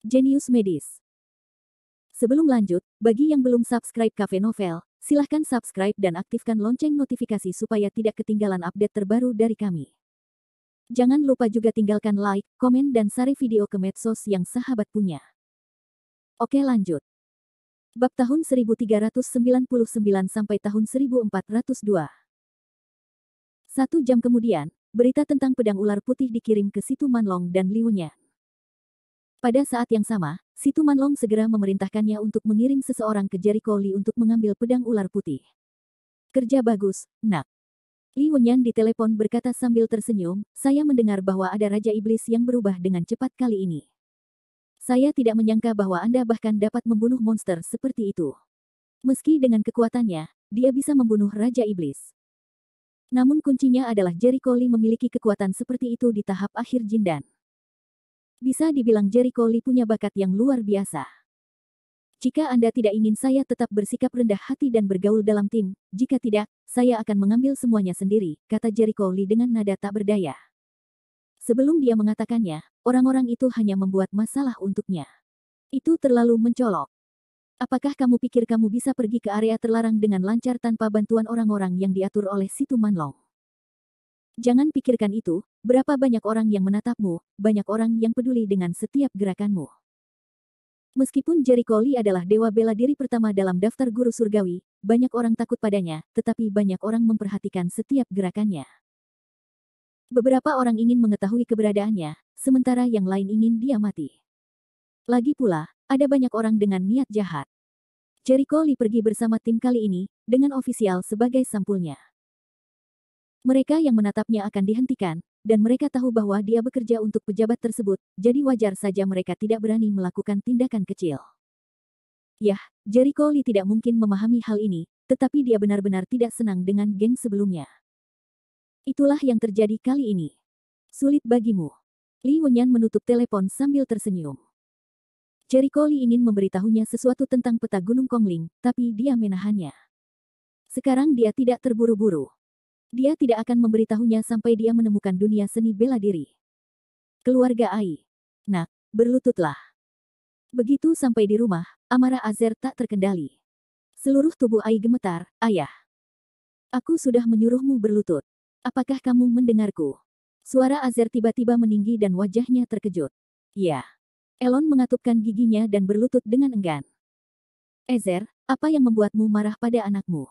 Jenius Medis. Sebelum lanjut, bagi yang belum subscribe Cafe Novel, silahkan subscribe dan aktifkan lonceng notifikasi supaya tidak ketinggalan update terbaru dari kami. Jangan lupa juga tinggalkan like, komen dan share video ke medsos yang sahabat punya. Oke lanjut. Bab tahun 1399 sampai tahun 1402. 1 jam kemudian, berita tentang pedang ular putih dikirim ke Situ Manlong dan Liunya. Pada saat yang sama, Situ Manlong segera memerintahkannya untuk mengirim seseorang ke Jericho Li untuk mengambil pedang ular putih. Kerja bagus, nak. Li Wenyan ditelepon berkata sambil tersenyum, saya mendengar bahwa ada Raja Iblis yang berubah dengan cepat kali ini. Saya tidak menyangka bahwa Anda bahkan dapat membunuh monster seperti itu. Meski dengan kekuatannya, dia bisa membunuh Raja Iblis. Namun kuncinya adalah Jericho Li memiliki kekuatan seperti itu di tahap akhir Jindan. Bisa dibilang Jericho Li punya bakat yang luar biasa. Jika Anda tidak ingin saya tetap bersikap rendah hati dan bergaul dalam tim, jika tidak, saya akan mengambil semuanya sendiri, kata Jericho Li dengan nada tak berdaya. Sebelum dia mengatakannya, orang-orang itu hanya membuat masalah untuknya. Itu terlalu mencolok. Apakah kamu pikir kamu bisa pergi ke area terlarang dengan lancar tanpa bantuan orang-orang yang diatur oleh Situ Manlong? Jangan pikirkan itu, berapa banyak orang yang menatapmu, banyak orang yang peduli dengan setiap gerakanmu. Meskipun Jericho Li adalah dewa bela diri pertama dalam daftar guru surgawi, banyak orang takut padanya, tetapi banyak orang memperhatikan setiap gerakannya. Beberapa orang ingin mengetahui keberadaannya, sementara yang lain ingin dia mati. Lagi pula, ada banyak orang dengan niat jahat. Jericho Li pergi bersama tim kali ini, dengan ofisial sebagai sampulnya. Mereka yang menatapnya akan dihentikan, dan mereka tahu bahwa dia bekerja untuk pejabat tersebut, jadi wajar saja mereka tidak berani melakukan tindakan kecil. Yah, Jericho Li tidak mungkin memahami hal ini, tetapi dia benar-benar tidak senang dengan geng sebelumnya. Itulah yang terjadi kali ini. Sulit bagimu. Li Wenyan menutup telepon sambil tersenyum. Jericho Li ingin memberitahunya sesuatu tentang peta Gunung Kongling, tapi dia menahannya. Sekarang dia tidak terburu-buru. Dia tidak akan memberitahunya sampai dia menemukan dunia seni bela diri. Keluarga Ai. Nak, berlututlah. Begitu sampai di rumah, amarah Azer tak terkendali. Seluruh tubuh Ai gemetar, ayah. Aku sudah menyuruhmu berlutut. Apakah kamu mendengarku? Suara Azer tiba-tiba meninggi dan wajahnya terkejut. Ya. Elon mengatupkan giginya dan berlutut dengan enggan. Ezer, apa yang membuatmu marah pada anakmu?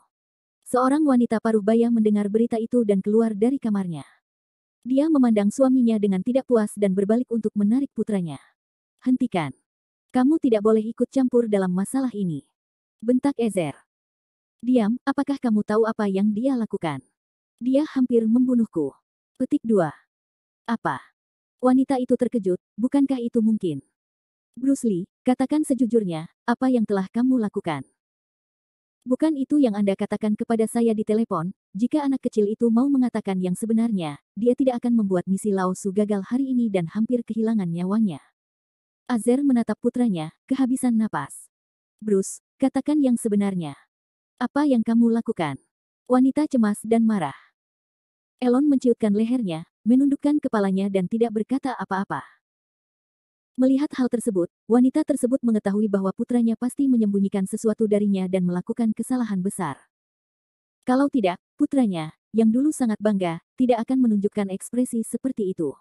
Seorang wanita paruh baya mendengar berita itu dan keluar dari kamarnya. Dia memandang suaminya dengan tidak puas dan berbalik untuk menarik putranya. Hentikan. Kamu tidak boleh ikut campur dalam masalah ini. Bentak Ezer. Diam, apakah kamu tahu apa yang dia lakukan? Dia hampir membunuhku. Petik 2. Apa? Wanita itu terkejut, bukankah itu mungkin? Bruce Lee, katakan sejujurnya, apa yang telah kamu lakukan? Bukan itu yang Anda katakan kepada saya di telepon, jika anak kecil itu mau mengatakan yang sebenarnya, dia tidak akan membuat misi Lao Su gagal hari ini dan hampir kehilangan nyawanya. Azer menatap putranya, kehabisan napas. Bruce, katakan yang sebenarnya. Apa yang kamu lakukan? Wanita cemas dan marah. Elon menciutkan lehernya, menundukkan kepalanya dan tidak berkata apa-apa. Melihat hal tersebut, wanita tersebut mengetahui bahwa putranya pasti menyembunyikan sesuatu darinya dan melakukan kesalahan besar. Kalau tidak, putranya, yang dulu sangat bangga, tidak akan menunjukkan ekspresi seperti itu.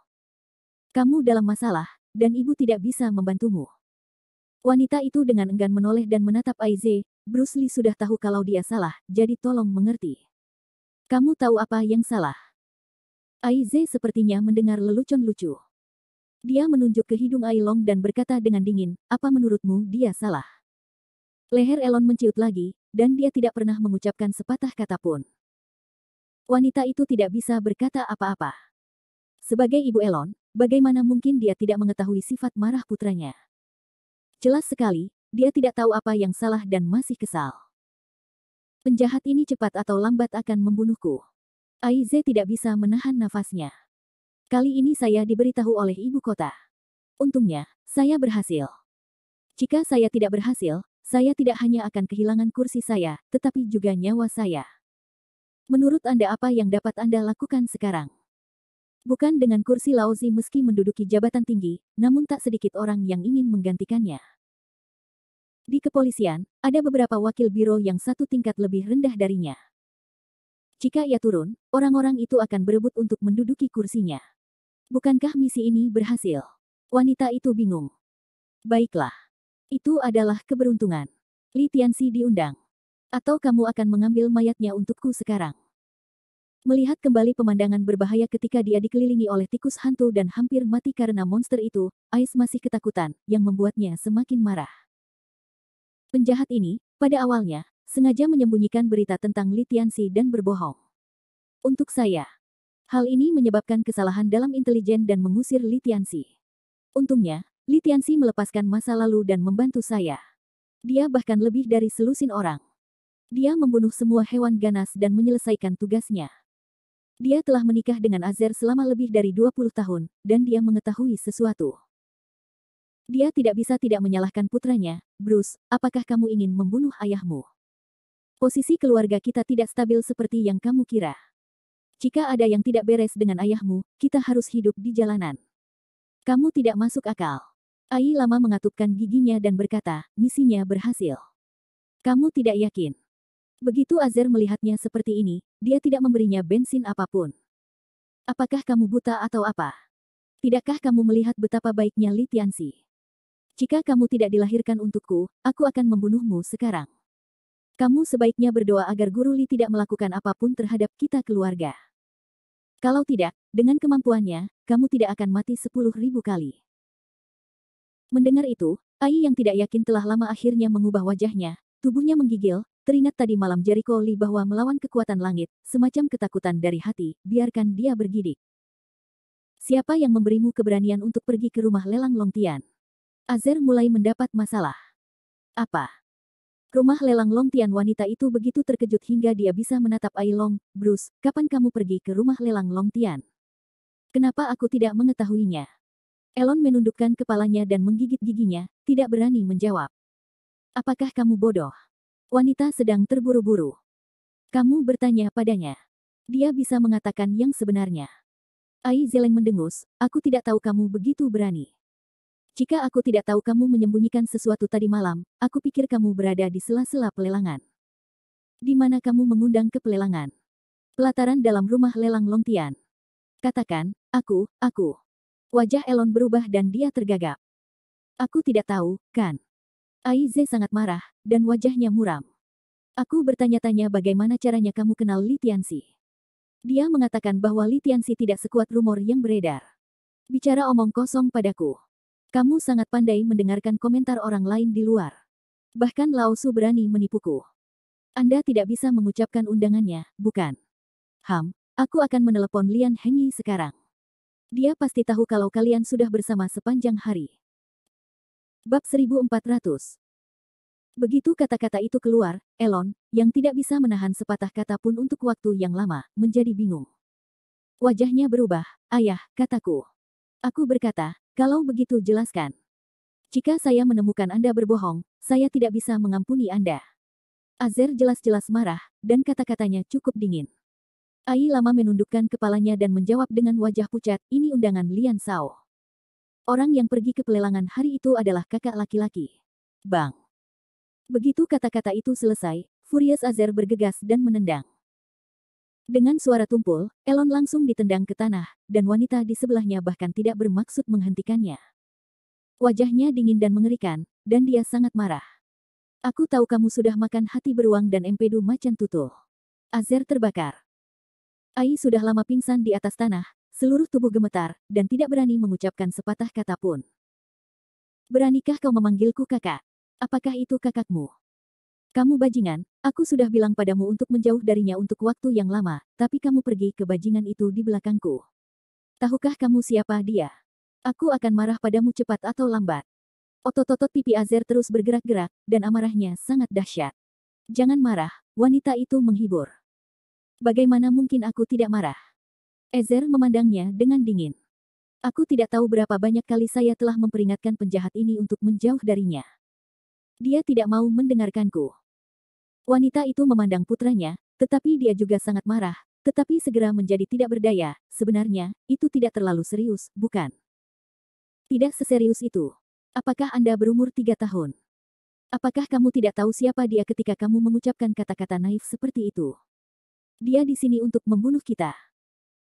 Kamu dalam masalah, dan ibu tidak bisa membantumu. Wanita itu dengan enggan menoleh dan menatap Aize. Bruce Lee sudah tahu kalau dia salah, jadi tolong mengerti. Kamu tahu apa yang salah? Aize sepertinya mendengar lelucon lucu. Dia menunjuk ke hidung Ai Long dan berkata dengan dingin, apa menurutmu dia salah? Leher Elon menciut lagi, dan dia tidak pernah mengucapkan sepatah kata pun. Wanita itu tidak bisa berkata apa-apa. Sebagai ibu Elon, bagaimana mungkin dia tidak mengetahui sifat marah putranya? Jelas sekali, dia tidak tahu apa yang salah dan masih kesal. Penjahat ini cepat atau lambat akan membunuhku. Aize tidak bisa menahan nafasnya. Kali ini saya diberitahu oleh ibu kota. Untungnya, saya berhasil. Jika saya tidak berhasil, saya tidak hanya akan kehilangan kursi saya, tetapi juga nyawa saya. Menurut Anda apa yang dapat Anda lakukan sekarang? Bukan dengan kursi Laozi meski menduduki jabatan tinggi, namun tak sedikit orang yang ingin menggantikannya. Di kepolisian, ada beberapa wakil biro yang satu tingkat lebih rendah darinya. Jika ia turun, orang-orang itu akan berebut untuk menduduki kursinya. Bukankah misi ini berhasil? Wanita itu bingung. Baiklah. Itu adalah keberuntungan. Li Tianxi diundang. Atau kamu akan mengambil mayatnya untukku sekarang. Melihat kembali pemandangan berbahaya ketika dia dikelilingi oleh tikus hantu dan hampir mati karena monster itu, Ais masih ketakutan, yang membuatnya semakin marah. Penjahat ini, pada awalnya, sengaja menyembunyikan berita tentang Li Tianxi dan berbohong. Untuk saya, hal ini menyebabkan kesalahan dalam intelijen dan mengusir Li Tianxi. Untungnya, Li Tianxi melepaskan masa lalu dan membantu saya. Dia bahkan lebih dari selusin orang. Dia membunuh semua hewan ganas dan menyelesaikan tugasnya. Dia telah menikah dengan Azer selama lebih dari 20 tahun, dan dia mengetahui sesuatu. Dia tidak bisa tidak menyalahkan putranya. Bruce, apakah kamu ingin membunuh ayahmu? Posisi keluarga kita tidak stabil seperti yang kamu kira. Jika ada yang tidak beres dengan ayahmu, kita harus hidup di jalanan. Kamu tidak masuk akal. Ai lama mengatupkan giginya dan berkata, misinya berhasil. Kamu tidak yakin? Begitu Azer melihatnya seperti ini, dia tidak memberinya bensin apapun. Apakah kamu buta atau apa? Tidakkah kamu melihat betapa baiknya Li Tianxi? Jika kamu tidak dilahirkan untukku, aku akan membunuhmu sekarang. Kamu sebaiknya berdoa agar Guru Li tidak melakukan apapun terhadap kita keluarga. Kalau tidak, dengan kemampuannya, kamu tidak akan mati 10.000 kali. Mendengar itu, Ai yang tidak yakin telah lama akhirnya mengubah wajahnya, tubuhnya menggigil. Teringat tadi malam Jericho Li bahwa melawan kekuatan langit, semacam ketakutan dari hati, biarkan dia bergidik. Siapa yang memberimu keberanian untuk pergi ke rumah lelang Longtian? Azer mulai mendapat masalah. Apa? Rumah lelang Longtian wanita itu begitu terkejut hingga dia bisa menatap Ai Long. Bruce, kapan kamu pergi ke rumah lelang Longtian? Kenapa aku tidak mengetahuinya? Elon menundukkan kepalanya dan menggigit giginya, tidak berani menjawab. Apakah kamu bodoh? Wanita sedang terburu-buru. Kamu bertanya padanya. Dia bisa mengatakan yang sebenarnya. Ai Zeleng mendengus, aku tidak tahu kamu begitu berani. Jika aku tidak tahu kamu menyembunyikan sesuatu tadi malam, aku pikir kamu berada di sela-sela pelelangan. Di mana kamu mengundang ke pelelangan? Pelataran dalam rumah lelang Longtian. Katakan, aku. Wajah Elon berubah dan dia tergagap. Aku tidak tahu, kan? Ai Ze sangat marah, dan wajahnya muram. Aku bertanya-tanya bagaimana caranya kamu kenal Li Tianxi. Dia mengatakan bahwa Li Tianxi tidak sekuat rumor yang beredar. Bicara omong kosong padaku. Kamu sangat pandai mendengarkan komentar orang lain di luar. Bahkan Lao Su berani menipuku. Anda tidak bisa mengucapkan undangannya, bukan? Aku akan menelepon Lian Hengyi sekarang. Dia pasti tahu kalau kalian sudah bersama sepanjang hari. Bab 1400. Begitu kata-kata itu keluar, Elon, yang tidak bisa menahan sepatah kata pun untuk waktu yang lama, menjadi bingung. Wajahnya berubah. Ayah, kataku. Aku berkata, kalau begitu jelaskan. Jika saya menemukan Anda berbohong, saya tidak bisa mengampuni Anda. Azer jelas-jelas marah, dan kata-katanya cukup dingin. Ai lama menundukkan kepalanya dan menjawab dengan wajah pucat, ini undangan Lian Sao. Orang yang pergi ke pelelangan hari itu adalah kakak laki-laki. Bang. Begitu kata-kata itu selesai, furious Azer bergegas dan menendang. Dengan suara tumpul, Elon langsung ditendang ke tanah, dan wanita di sebelahnya bahkan tidak bermaksud menghentikannya. Wajahnya dingin dan mengerikan, dan dia sangat marah. Aku tahu kamu sudah makan hati beruang dan empedu macan tutul. Azer terbakar. Ai sudah lama pingsan di atas tanah, seluruh tubuh gemetar, dan tidak berani mengucapkan sepatah kata pun. Beranikah kau memanggilku kakak? Apakah itu kakakmu? Kamu bajingan, aku sudah bilang padamu untuk menjauh darinya untuk waktu yang lama, tapi kamu pergi ke bajingan itu di belakangku. Tahukah kamu siapa dia? Aku akan marah padamu cepat atau lambat. Otot-otot pipi Azer terus bergerak-gerak, dan amarahnya sangat dahsyat. Jangan marah, wanita itu menghibur. Bagaimana mungkin aku tidak marah? Azer memandangnya dengan dingin. Aku tidak tahu berapa banyak kali saya telah memperingatkan penjahat ini untuk menjauh darinya. Dia tidak mau mendengarkanku. Wanita itu memandang putranya, tetapi dia juga sangat marah, tetapi segera menjadi tidak berdaya. Sebenarnya, itu tidak terlalu serius, bukan? Tidak seserius itu. Apakah Anda berumur 3 tahun? Apakah kamu tidak tahu siapa dia ketika kamu mengucapkan kata-kata naif seperti itu? Dia di sini untuk membunuh kita.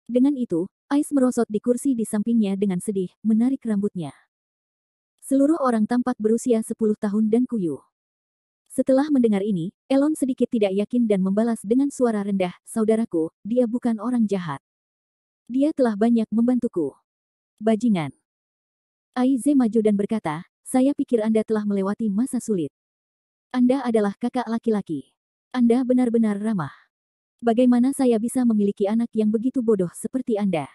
Dengan itu, Ais merosot di kursi di sampingnya dengan sedih, menarik rambutnya. Seluruh orang tampak berusia 10 tahun dan kuyuh. Setelah mendengar ini, Elon sedikit tidak yakin dan membalas dengan suara rendah, "Saudaraku, dia bukan orang jahat. Dia telah banyak membantuku." Bajingan. Aize maju dan berkata, "Saya pikir Anda telah melewati masa sulit. Anda adalah kakak laki-laki. Anda benar-benar ramah. Bagaimana saya bisa memiliki anak yang begitu bodoh seperti Anda?"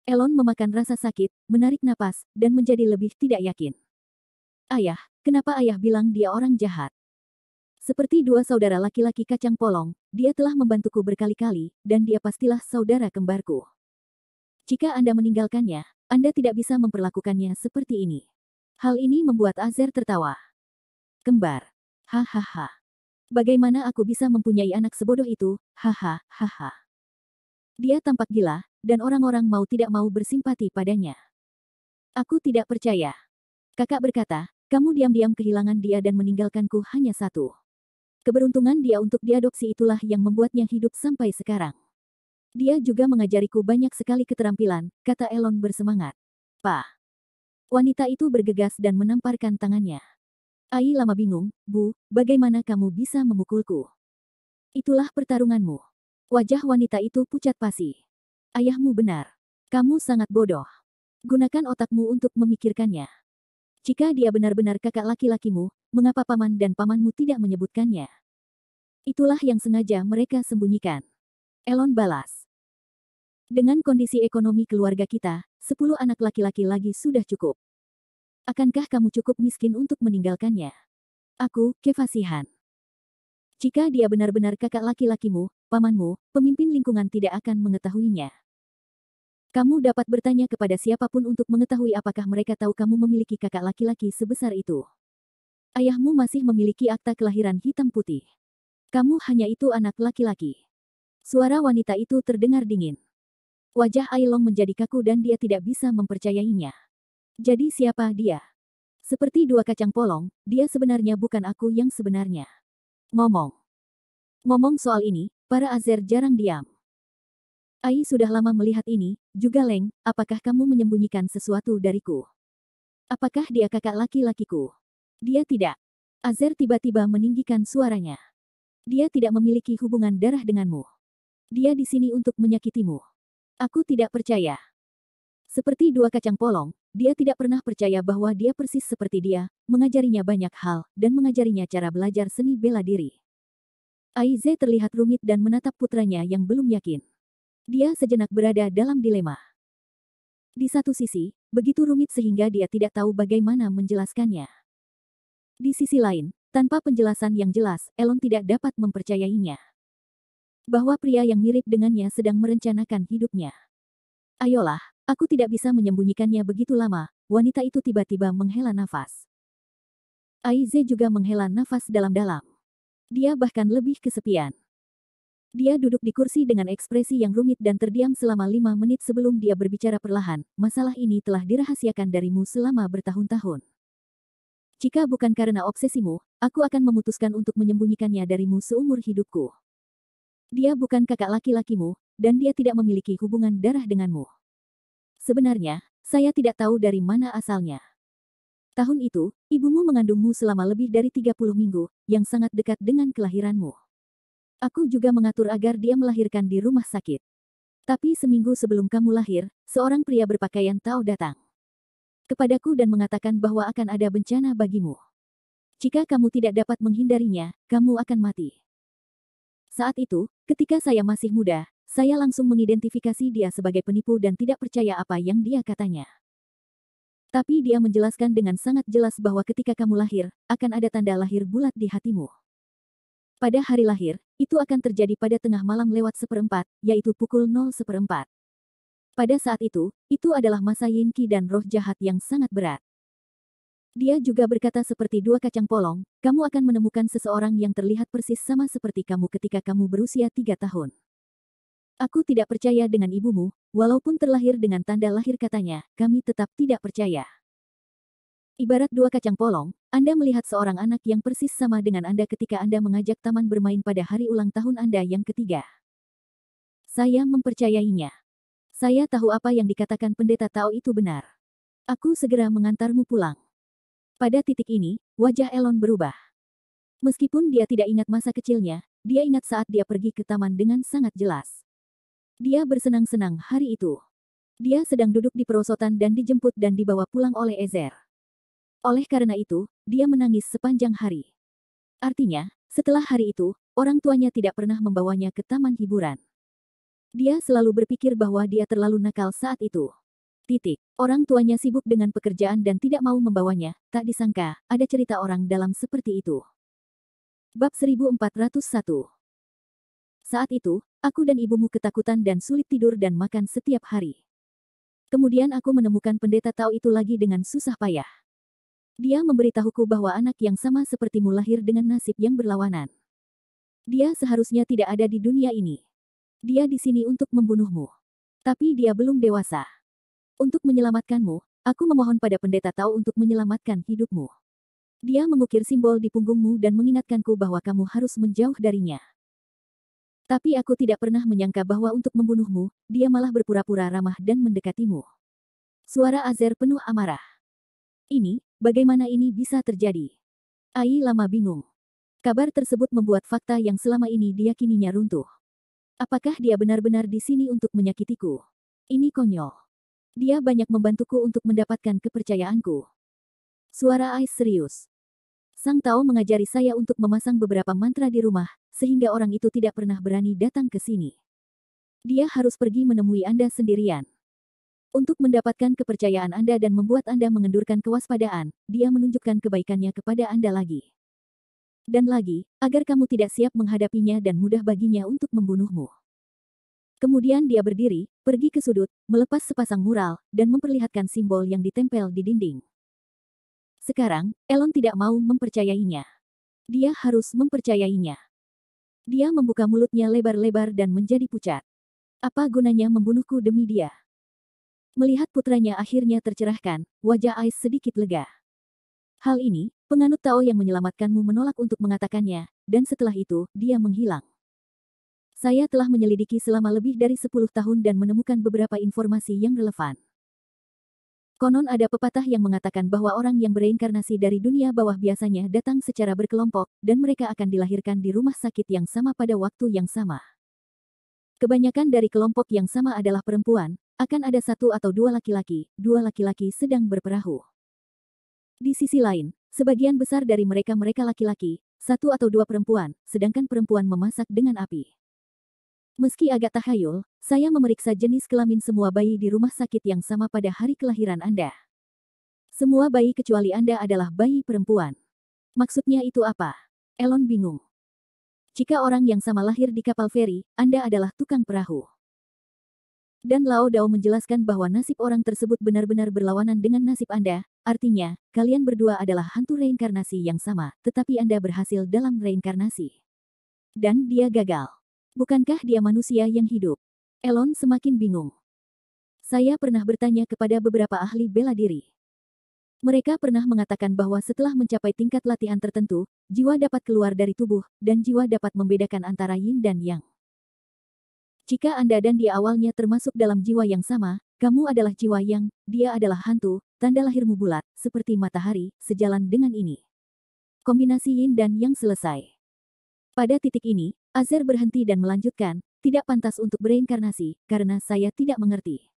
Elon memakan rasa sakit, menarik napas, dan menjadi lebih tidak yakin. "Ayah, kenapa ayah bilang dia orang jahat? Seperti dua saudara laki-laki kacang polong, dia telah membantuku berkali-kali, dan dia pastilah saudara kembarku. Jika Anda meninggalkannya, Anda tidak bisa memperlakukannya seperti ini." Hal ini membuat Azer tertawa. "Kembar. Hahaha. Bagaimana aku bisa mempunyai anak sebodoh itu? Hahaha. Dia tampak gila, dan orang-orang mau tidak mau bersimpati padanya. Aku tidak percaya." Kakak berkata, "Kamu diam-diam kehilangan dia dan meninggalkanku hanya satu. Keberuntungan dia untuk diadopsi itulah yang membuatnya hidup sampai sekarang. Dia juga mengajariku banyak sekali keterampilan," kata Elon bersemangat. "Pa." Wanita itu bergegas dan menamparkan tangannya. Ai lama bingung, "Bu, bagaimana kamu bisa memukulku? Itulah pertarunganmu." Wajah wanita itu pucat pasi. "Ayahmu benar. Kamu sangat bodoh. Gunakan otakmu untuk memikirkannya. Jika dia benar-benar kakak laki-lakimu, mengapa paman dan pamanmu tidak menyebutkannya? Itulah yang sengaja mereka sembunyikan." Elon balas. "Dengan kondisi ekonomi keluarga kita, 10 anak laki-laki lagi sudah cukup. Akankah kamu cukup miskin untuk meninggalkannya? Aku, kefasihan. Jika dia benar-benar kakak laki-lakimu, pamanmu, pemimpin lingkungan tidak akan mengetahuinya. Kamu dapat bertanya kepada siapapun untuk mengetahui apakah mereka tahu kamu memiliki kakak laki-laki sebesar itu. Ayahmu masih memiliki akta kelahiran hitam putih. Kamu hanya itu anak laki-laki." Suara wanita itu terdengar dingin. Wajah Ailong menjadi kaku dan dia tidak bisa mempercayainya. "Jadi siapa dia?" Seperti dua kacang polong, dia sebenarnya bukan aku yang sebenarnya. Ngomong soal ini, para Azer jarang diam. "Ai sudah lama melihat ini, juga Leng, apakah kamu menyembunyikan sesuatu dariku? Apakah dia kakak laki-lakiku?" "Dia tidak." Azer tiba-tiba meninggikan suaranya. "Dia tidak memiliki hubungan darah denganmu. Dia di sini untuk menyakitimu. Aku tidak percaya." Seperti dua kacang polong, dia tidak pernah percaya bahwa dia persis seperti dia, mengajarinya banyak hal, dan mengajarinya cara belajar seni bela diri. Aize terlihat rumit dan menatap putranya yang belum yakin. Dia sejenak berada dalam dilema. Di satu sisi, begitu rumit sehingga dia tidak tahu bagaimana menjelaskannya. Di sisi lain, tanpa penjelasan yang jelas, Elon tidak dapat mempercayainya. Bahwa pria yang mirip dengannya sedang merencanakan hidupnya. "Ayolah, aku tidak bisa menyembunyikannya begitu lama." Wanita itu tiba-tiba menghela nafas. Aize juga menghela nafas dalam-dalam. Dia bahkan lebih kesepian. Dia duduk di kursi dengan ekspresi yang rumit dan terdiam selama 5 menit sebelum dia berbicara perlahan. "Masalah ini telah dirahasiakan darimu selama bertahun-tahun. Jika bukan karena obsesimu, aku akan memutuskan untuk menyembunyikannya darimu seumur hidupku. Dia bukan kakak laki-lakimu, dan dia tidak memiliki hubungan darah denganmu. Sebenarnya, saya tidak tahu dari mana asalnya. Tahun itu, ibumu mengandungmu selama lebih dari 30 minggu, yang sangat dekat dengan kelahiranmu. Aku juga mengatur agar dia melahirkan di rumah sakit. Tapi seminggu sebelum kamu lahir, seorang pria berpakaian Tao datang kepadaku dan mengatakan bahwa akan ada bencana bagimu. Jika kamu tidak dapat menghindarinya, kamu akan mati. Saat itu, ketika saya masih muda, saya langsung mengidentifikasi dia sebagai penipu dan tidak percaya apa yang dia katanya. Tapi dia menjelaskan dengan sangat jelas bahwa ketika kamu lahir, akan ada tanda lahir bulat di hatimu. Pada hari lahir, itu akan terjadi pada tengah malam lewat 1/4, yaitu pukul 0:1. Pada saat itu adalah masa Yinki dan roh jahat yang sangat berat. Dia juga berkata seperti dua kacang polong, kamu akan menemukan seseorang yang terlihat persis sama seperti kamu ketika kamu berusia 3 tahun. Aku tidak percaya dengan ibumu, walaupun terlahir dengan tanda lahir katanya, kami tetap tidak percaya. Ibarat dua kacang polong, Anda melihat seorang anak yang persis sama dengan Anda ketika Anda mengajak taman bermain pada hari ulang tahun Anda yang ketiga. Saya mempercayainya. Saya tahu apa yang dikatakan pendeta Tao itu benar. Aku segera mengantarmu pulang. Pada titik ini, wajah Elon berubah. Meskipun dia tidak ingat masa kecilnya, dia ingat saat dia pergi ke taman dengan sangat jelas. Dia bersenang-senang hari itu. Dia sedang duduk di perosotan dan dijemput dan dibawa pulang oleh Ezer. Oleh karena itu, dia menangis sepanjang hari. Artinya, setelah hari itu, orang tuanya tidak pernah membawanya ke taman hiburan. Dia selalu berpikir bahwa dia terlalu nakal saat itu. Titik. Orang tuanya sibuk dengan pekerjaan dan tidak mau membawanya, tak disangka, ada cerita orang dalam seperti itu. Bab 1401. Saat itu, aku dan ibumu ketakutan dan sulit tidur dan makan setiap hari. Kemudian aku menemukan pendeta Tao itu lagi dengan susah payah. Dia memberitahuku bahwa anak yang sama sepertimu lahir dengan nasib yang berlawanan. Dia seharusnya tidak ada di dunia ini. Dia di sini untuk membunuhmu. Tapi dia belum dewasa. Untuk menyelamatkanmu, aku memohon pada pendeta Tao untuk menyelamatkan hidupmu. Dia mengukir simbol di punggungmu dan mengingatkanku bahwa kamu harus menjauh darinya. Tapi aku tidak pernah menyangka bahwa untuk membunuhmu, dia malah berpura-pura ramah dan mendekatimu. Suara Azer penuh amarah. Ini, bagaimana ini bisa terjadi? Ai Lama bingung. Kabar tersebut membuat fakta yang selama ini diyakininya runtuh. Apakah dia benar-benar di sini untuk menyakitiku? Ini konyol. Dia banyak membantuku untuk mendapatkan kepercayaanku. Suara Ais serius. Sang Tao mengajari saya untuk memasang beberapa mantra di rumah, sehingga orang itu tidak pernah berani datang ke sini. Dia harus pergi menemui Anda sendirian. Untuk mendapatkan kepercayaan Anda dan membuat Anda mengendurkan kewaspadaan, dia menunjukkan kebaikannya kepada Anda lagi. Dan lagi, agar kamu tidak siap menghadapinya dan mudah baginya untuk membunuhmu. Kemudian dia berdiri, pergi ke sudut, melepas sepasang mural, dan memperlihatkan simbol yang ditempel di dinding. Sekarang, Elon tidak mau mempercayainya. Dia harus mempercayainya. Dia membuka mulutnya lebar-lebar dan menjadi pucat. Apa gunanya membunuhku demi dia? Melihat putranya akhirnya tercerahkan, wajah Ais sedikit lega. Hal ini, penganut Tao yang menyelamatkanmu menolak untuk mengatakannya, dan setelah itu, dia menghilang. Saya telah menyelidiki selama lebih dari 10 tahun dan menemukan beberapa informasi yang relevan. Konon ada pepatah yang mengatakan bahwa orang yang bereinkarnasi dari dunia bawah biasanya datang secara berkelompok, dan mereka akan dilahirkan di rumah sakit yang sama pada waktu yang sama. Kebanyakan dari kelompok yang sama adalah perempuan, akan ada satu atau dua laki-laki sedang berperahu. Di sisi lain, sebagian besar dari mereka laki-laki, satu atau dua perempuan, sedangkan perempuan memasak dengan api. Meski agak tahayul, saya memeriksa jenis kelamin semua bayi di rumah sakit yang sama pada hari kelahiran Anda. Semua bayi kecuali Anda adalah bayi perempuan. Maksudnya itu apa? Elon bingung. Jika orang yang sama lahir di kapal feri, Anda adalah tukang perahu. Dan Lao Dao menjelaskan bahwa nasib orang tersebut benar-benar berlawanan dengan nasib Anda, artinya, kalian berdua adalah hantu reinkarnasi yang sama, tetapi Anda berhasil dalam reinkarnasi. Dan dia gagal. Bukankah dia manusia yang hidup? Elon semakin bingung. Saya pernah bertanya kepada beberapa ahli bela diri. Mereka pernah mengatakan bahwa setelah mencapai tingkat latihan tertentu, jiwa dapat keluar dari tubuh, dan jiwa dapat membedakan antara yin dan yang. Jika Anda dan dia awalnya termasuk dalam jiwa yang sama, kamu adalah jiwa yang, dia adalah hantu, tanda lahirmu bulat, seperti matahari, sejalan dengan ini. Kombinasi yin dan yang selesai. Pada titik ini, Azer berhenti dan melanjutkan, tidak pantas untuk bereinkarnasi, karena saya tidak mengerti.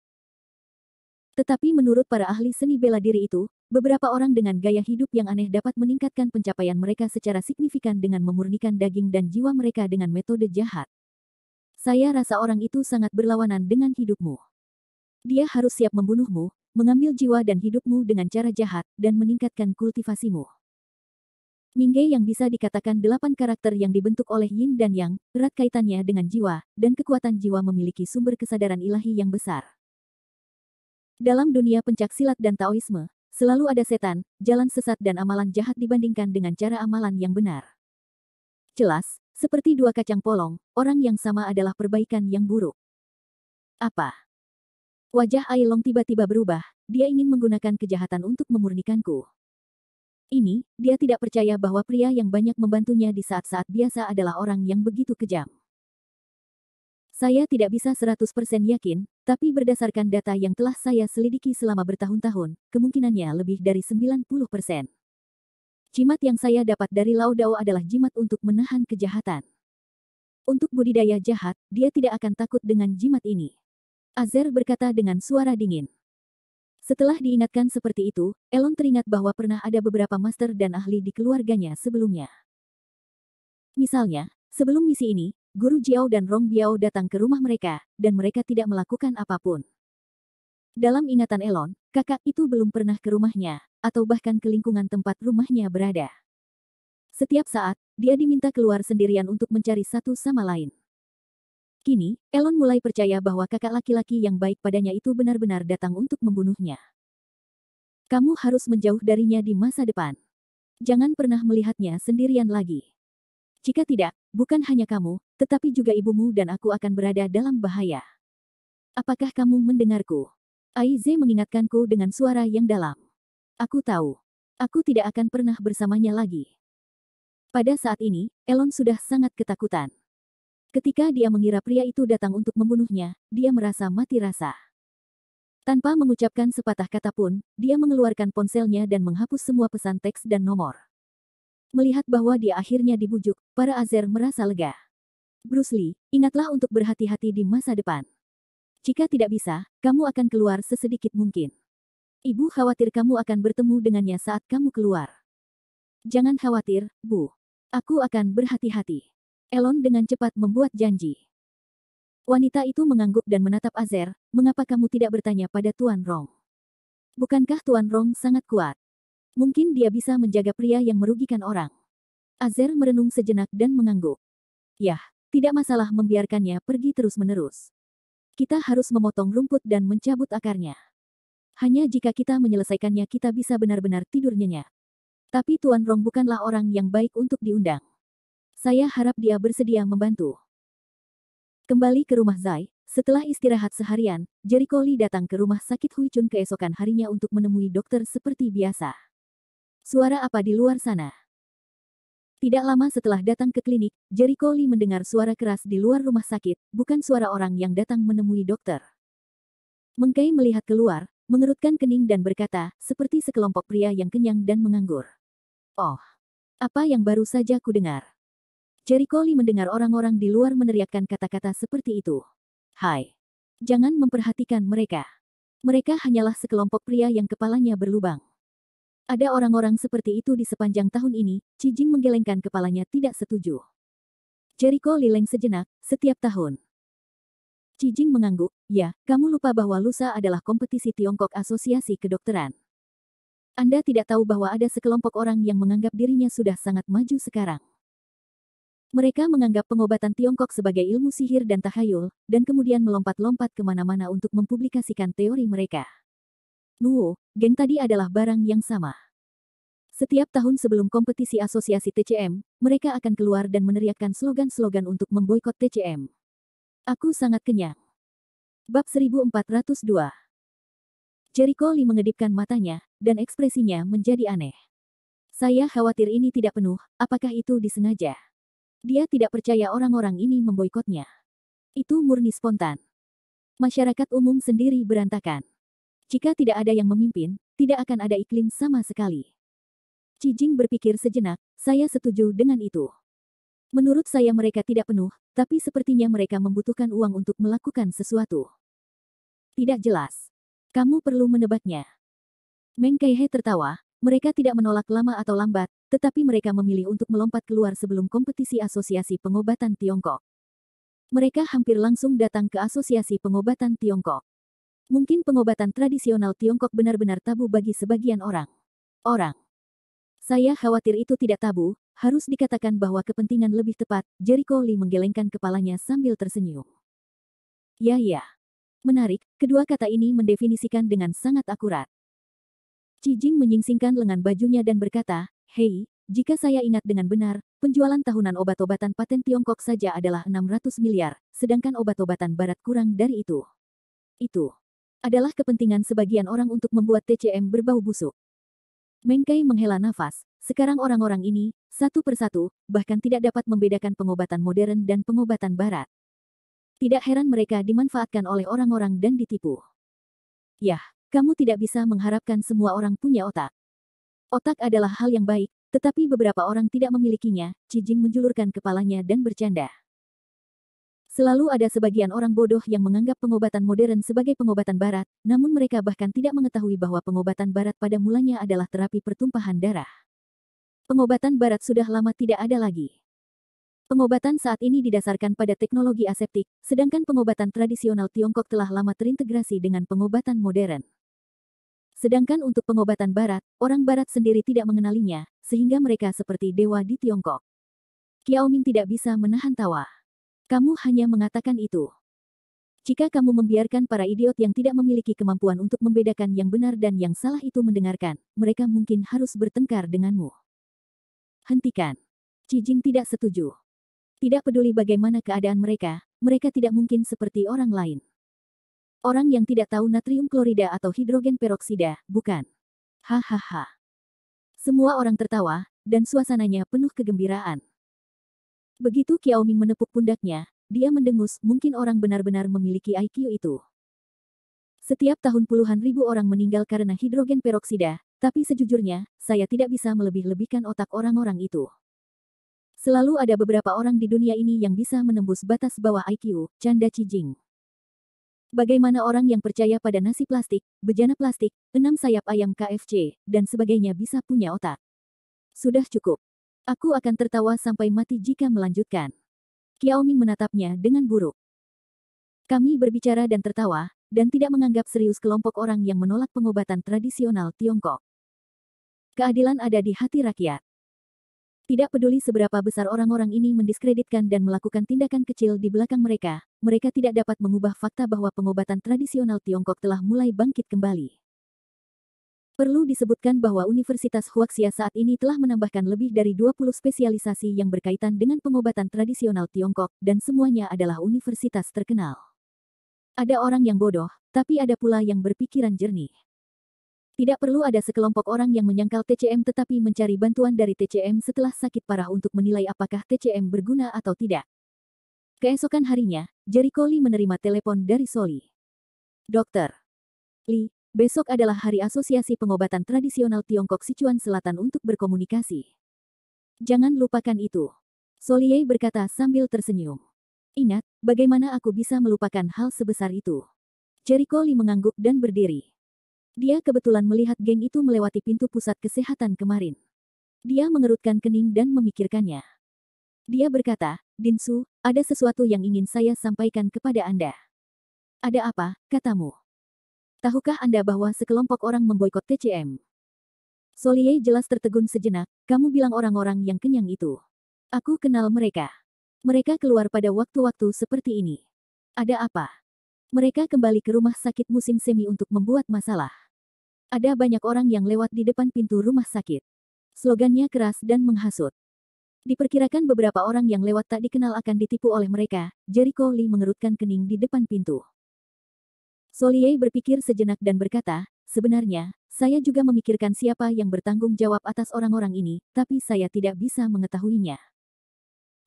Tetapi menurut para ahli seni bela diri itu, beberapa orang dengan gaya hidup yang aneh dapat meningkatkan pencapaian mereka secara signifikan dengan memurnikan daging dan jiwa mereka dengan metode jahat. Saya rasa orang itu sangat berlawanan dengan hidupmu. Dia harus siap membunuhmu, mengambil jiwa dan hidupmu dengan cara jahat, dan meningkatkan kultivasimu. Mingge yang bisa dikatakan 8 karakter yang dibentuk oleh Yin dan Yang, erat kaitannya dengan jiwa, dan kekuatan jiwa memiliki sumber kesadaran ilahi yang besar. Dalam dunia pencak silat dan Taoisme, selalu ada setan, jalan sesat dan amalan jahat dibandingkan dengan cara amalan yang benar. Jelas, seperti dua kacang polong, orang yang sama adalah perbaikan yang buruk. Apa? Wajah Ai Long tiba-tiba berubah, dia ingin menggunakan kejahatan untuk memurnikanku. Ini, dia tidak percaya bahwa pria yang banyak membantunya di saat-saat biasa adalah orang yang begitu kejam. Saya tidak bisa 100% yakin, tapi berdasarkan data yang telah saya selidiki selama bertahun-tahun, kemungkinannya lebih dari 90%. Jimat yang saya dapat dari Lao Dao adalah jimat untuk menahan kejahatan. Untuk budidaya jahat, dia tidak akan takut dengan jimat ini. Azer berkata dengan suara dingin. Setelah diingatkan seperti itu, Elon teringat bahwa pernah ada beberapa master dan ahli di keluarganya sebelumnya. Misalnya, sebelum misi ini, Guru Jiao dan Rong Biao datang ke rumah mereka, dan mereka tidak melakukan apapun. Dalam ingatan Elon, kakak itu belum pernah ke rumahnya, atau bahkan ke lingkungan tempat rumahnya berada. Setiap saat, dia diminta keluar sendirian untuk mencari satu sama lain. Kini, Elon mulai percaya bahwa kakak laki-laki yang baik padanya itu benar-benar datang untuk membunuhnya. Kamu harus menjauh darinya di masa depan. Jangan pernah melihatnya sendirian lagi. Jika tidak, bukan hanya kamu, tetapi juga ibumu dan aku akan berada dalam bahaya. Apakah kamu mendengarku? Aize mengingatkanku dengan suara yang dalam. Aku tahu. Aku tidak akan pernah bersamanya lagi. Pada saat ini, Elon sudah sangat ketakutan. Ketika dia mengira pria itu datang untuk membunuhnya, dia merasa mati rasa. Tanpa mengucapkan sepatah kata pun, dia mengeluarkan ponselnya dan menghapus semua pesan teks dan nomor. Melihat bahwa dia akhirnya dibujuk, para Azer merasa lega. Bruce Lee, ingatlah untuk berhati-hati di masa depan. Jika tidak bisa, kamu akan keluar sesedikit mungkin. Ibu khawatir kamu akan bertemu dengannya saat kamu keluar. Jangan khawatir, Bu. Aku akan berhati-hati. Elon dengan cepat membuat janji. Wanita itu mengangguk dan menatap Azer, mengapa kamu tidak bertanya pada Tuan Rong? Bukankah Tuan Rong sangat kuat? Mungkin dia bisa menjaga pria yang merugikan orang. Azer merenung sejenak dan mengangguk. Yah, tidak masalah membiarkannya pergi terus-menerus. Kita harus memotong rumput dan mencabut akarnya. Hanya jika kita menyelesaikannya kita bisa benar-benar tidur nyenyak. Tapi Tuan Rong bukanlah orang yang baik untuk diundang. Saya harap dia bersedia membantu. Kembali ke rumah Zai, setelah istirahat seharian, Jericho Lee datang ke rumah sakit Huichun keesokan harinya untuk menemui dokter seperti biasa. Suara apa di luar sana? Tidak lama setelah datang ke klinik, Jericho Lee mendengar suara keras di luar rumah sakit, bukan suara orang yang datang menemui dokter. Meng Kei melihat keluar, mengerutkan kening dan berkata, seperti sekelompok pria yang kenyang dan menganggur. Oh, apa yang baru saja kudengar? Jericho Lee mendengar orang-orang di luar meneriakkan kata-kata seperti itu. Hai. Jangan memperhatikan mereka. Mereka hanyalah sekelompok pria yang kepalanya berlubang. Ada orang-orang seperti itu di sepanjang tahun ini, Qi Jing menggelengkan kepalanya tidak setuju. Jericho lileng sejenak, setiap tahun. Qi Jing mengangguk, ya, kamu lupa bahwa lusa adalah kompetisi Tiongkok Asosiasi Kedokteran. Anda tidak tahu bahwa ada sekelompok orang yang menganggap dirinya sudah sangat maju sekarang. Mereka menganggap pengobatan Tiongkok sebagai ilmu sihir dan takhayul, dan kemudian melompat-lompat kemana-mana untuk mempublikasikan teori mereka. Nuo, geng tadi adalah barang yang sama. Setiap tahun sebelum kompetisi asosiasi TCM, mereka akan keluar dan meneriakkan slogan-slogan untuk memboikot TCM. Aku sangat kenyang. Bab 1402. Jericho Lee mengedipkan matanya, dan ekspresinya menjadi aneh. Saya khawatir ini tidak penuh, apakah itu disengaja? Dia tidak percaya orang-orang ini memboikotnya. Itu murni spontan. Masyarakat umum sendiri berantakan. Jika tidak ada yang memimpin, tidak akan ada iklim sama sekali. Qi Jing berpikir sejenak, saya setuju dengan itu. Menurut saya mereka tidak penuh, tapi sepertinya mereka membutuhkan uang untuk melakukan sesuatu. Tidak jelas. Kamu perlu menebaknya. Meng Keihe tertawa, mereka tidak menolak lama atau lambat, tetapi mereka memilih untuk melompat keluar sebelum kompetisi Asosiasi Pengobatan Tiongkok. Mereka hampir langsung datang ke Asosiasi Pengobatan Tiongkok. Mungkin pengobatan tradisional Tiongkok benar-benar tabu bagi sebagian orang. Saya khawatir itu tidak tabu, harus dikatakan bahwa kepentingan lebih tepat, Jericho Lee menggelengkan kepalanya sambil tersenyum. Ya. Menarik, kedua kata ini mendefinisikan dengan sangat akurat. Qi Jing menyingsingkan lengan bajunya dan berkata, hei, jika saya ingat dengan benar, penjualan tahunan obat-obatan paten Tiongkok saja adalah 600 miliar, sedangkan obat-obatan barat kurang dari itu. Itu adalah kepentingan sebagian orang untuk membuat TCM berbau busuk. Meng Kai menghela nafas. Sekarang orang-orang ini, satu persatu, bahkan tidak dapat membedakan pengobatan modern dan pengobatan barat. Tidak heran mereka dimanfaatkan oleh orang-orang dan ditipu. Yah, kamu tidak bisa mengharapkan semua orang punya otak. Otak adalah hal yang baik, tetapi beberapa orang tidak memilikinya. Qi Jing menjulurkan kepalanya dan bercanda. Selalu ada sebagian orang bodoh yang menganggap pengobatan modern sebagai pengobatan barat, namun mereka bahkan tidak mengetahui bahwa pengobatan barat pada mulanya adalah terapi pertumpahan darah. Pengobatan barat sudah lama tidak ada lagi. Pengobatan saat ini didasarkan pada teknologi aseptik, sedangkan pengobatan tradisional Tiongkok telah lama terintegrasi dengan pengobatan modern. Sedangkan untuk pengobatan barat, orang barat sendiri tidak mengenalinya, sehingga mereka seperti dewa di Tiongkok. Kiao Ming tidak bisa menahan tawa. Kamu hanya mengatakan itu. Jika kamu membiarkan para idiot yang tidak memiliki kemampuan untuk membedakan yang benar dan yang salah itu mendengarkan, mereka mungkin harus bertengkar denganmu. Hentikan. Qi Jing tidak setuju. Tidak peduli bagaimana keadaan mereka, mereka tidak mungkin seperti orang lain. Orang yang tidak tahu natrium klorida atau hidrogen peroksida, bukan? Hahaha. Semua orang tertawa, dan suasananya penuh kegembiraan. Begitu Kiao Ming menepuk pundaknya, dia mendengus, mungkin orang benar-benar memiliki IQ itu. Setiap tahun puluhan ribu orang meninggal karena hidrogen peroksida, tapi sejujurnya, saya tidak bisa melebih-lebihkan otak orang-orang itu. Selalu ada beberapa orang di dunia ini yang bisa menembus batas bawah IQ, canda Qi Jing. Bagaimana orang yang percaya pada nasi plastik, bejana plastik, 6 sayap ayam KFC, dan sebagainya bisa punya otak? Sudah cukup. Aku akan tertawa sampai mati jika melanjutkan. Kiao Ming menatapnya dengan buruk. Kami berbicara dan tertawa, dan tidak menganggap serius kelompok orang yang menolak pengobatan tradisional Tiongkok. Keadilan ada di hati rakyat. Tidak peduli seberapa besar orang-orang ini mendiskreditkan dan melakukan tindakan kecil di belakang mereka, mereka tidak dapat mengubah fakta bahwa pengobatan tradisional Tiongkok telah mulai bangkit kembali. Perlu disebutkan bahwa Universitas Huaxia saat ini telah menambahkan lebih dari 20 spesialisasi yang berkaitan dengan pengobatan tradisional Tiongkok, dan semuanya adalah universitas terkenal. Ada orang yang bodoh, tapi ada pula yang berpikiran jernih. Tidak perlu ada sekelompok orang yang menyangkal TCM tetapi mencari bantuan dari TCM setelah sakit parah untuk menilai apakah TCM berguna atau tidak. Keesokan harinya, Jericho Lee menerima telepon dari Soli. Dokter Lee, besok adalah hari Asosiasi Pengobatan Tradisional Tiongkok Sichuan Selatan untuk berkomunikasi. Jangan lupakan itu. Solie berkata sambil tersenyum. Ingat, bagaimana aku bisa melupakan hal sebesar itu? Jericho Lee mengangguk dan berdiri. Dia kebetulan melihat geng itu melewati pintu pusat kesehatan kemarin. Dia mengerutkan kening dan memikirkannya. Dia berkata, Dinsu, ada sesuatu yang ingin saya sampaikan kepada Anda. Ada apa, katamu? Tahukah Anda bahwa sekelompok orang memboikot TCM? Solie jelas tertegun sejenak, kamu bilang orang-orang yang kenyang itu. Aku kenal mereka. Mereka keluar pada waktu-waktu seperti ini. Ada apa? Mereka kembali ke rumah sakit musim semi untuk membuat masalah. Ada banyak orang yang lewat di depan pintu rumah sakit. Slogannya keras dan menghasut. Diperkirakan beberapa orang yang lewat tak dikenal akan ditipu oleh mereka. Jericho Lee mengerutkan kening di depan pintu. Solie berpikir sejenak dan berkata, sebenarnya, saya juga memikirkan siapa yang bertanggung jawab atas orang-orang ini, tapi saya tidak bisa mengetahuinya.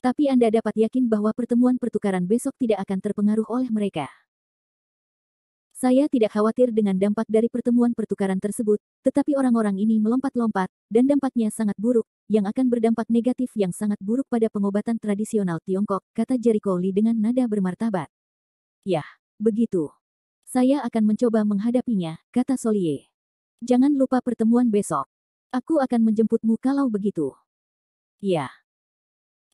Tapi Anda dapat yakin bahwa pertemuan pertukaran besok tidak akan terpengaruh oleh mereka. Saya tidak khawatir dengan dampak dari pertemuan pertukaran tersebut, tetapi orang-orang ini melompat-lompat, dan dampaknya sangat buruk, yang akan berdampak negatif yang sangat buruk pada pengobatan tradisional Tiongkok, kata Jericho Lee dengan nada bermartabat. Yah, begitu. Saya akan mencoba menghadapinya, kata Solie. Jangan lupa pertemuan besok. Aku akan menjemputmu kalau begitu. Ya.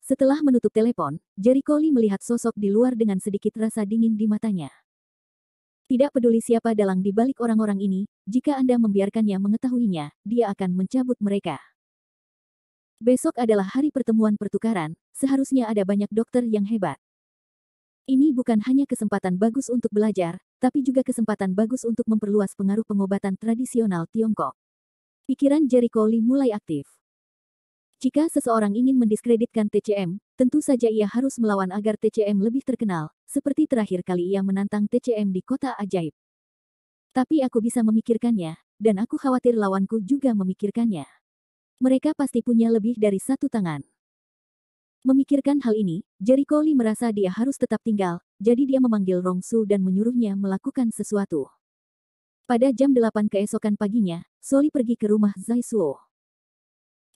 Setelah menutup telepon, Jericho Lee melihat sosok di luar dengan sedikit rasa dingin di matanya. Tidak peduli siapa dalang di balik orang-orang ini, jika Anda membiarkannya mengetahuinya, dia akan mencabut mereka. Besok adalah hari pertemuan pertukaran, seharusnya ada banyak dokter yang hebat. Ini bukan hanya kesempatan bagus untuk belajar, tapi juga kesempatan bagus untuk memperluas pengaruh pengobatan tradisional Tiongkok. Pikiran Jericho Lee mulai aktif. Jika seseorang ingin mendiskreditkan TCM, tentu saja ia harus melawan agar TCM lebih terkenal, seperti terakhir kali ia menantang TCM di Kota Ajaib. Tapi aku bisa memikirkannya, dan aku khawatir lawanku juga memikirkannya. Mereka pasti punya lebih dari satu tangan. Memikirkan hal ini, Jericho Lee merasa dia harus tetap tinggal, jadi dia memanggil Rong Su dan menyuruhnya melakukan sesuatu. Pada jam 8 keesokan paginya, Soli pergi ke rumah Zai Suo.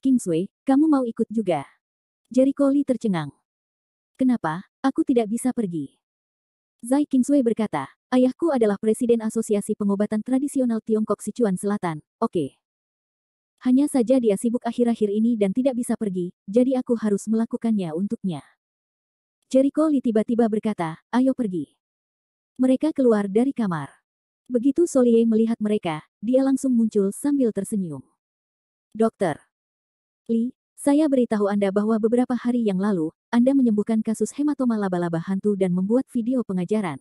Kingsway, kamu mau ikut juga? Jericho Lee tercengang. Kenapa, aku tidak bisa pergi? Zai Kingsway berkata, ayahku adalah presiden Asosiasi Pengobatan Tradisional Tiongkok Sichuan Selatan, oke. Hanya saja dia sibuk akhir-akhir ini dan tidak bisa pergi, jadi aku harus melakukannya untuknya. Jericho Lee tiba-tiba berkata, ayo pergi. Mereka keluar dari kamar. Begitu Solie melihat mereka, dia langsung muncul sambil tersenyum. Dokter Lee, saya beritahu Anda bahwa beberapa hari yang lalu, Anda menyembuhkan kasus hematoma laba-laba hantu dan membuat video pengajaran.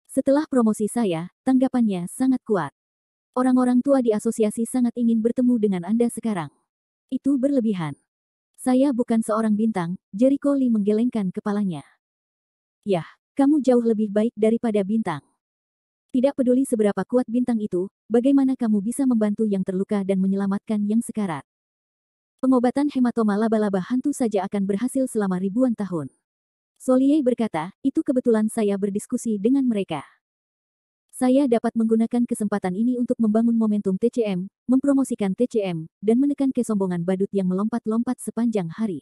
Setelah promosi saya, tanggapannya sangat kuat. Orang-orang tua di asosiasi sangat ingin bertemu dengan Anda sekarang. Itu berlebihan. Saya bukan seorang bintang, Jericho Lee menggelengkan kepalanya. Yah, kamu jauh lebih baik daripada bintang. Tidak peduli seberapa kuat bintang itu, bagaimana kamu bisa membantu yang terluka dan menyelamatkan yang sekarat. Pengobatan hematoma laba-laba hantu saja akan berhasil selama ribuan tahun. Solie berkata, itu kebetulan saya berdiskusi dengan mereka. Saya dapat menggunakan kesempatan ini untuk membangun momentum TCM, mempromosikan TCM, dan menekan kesombongan badut yang melompat-lompat sepanjang hari.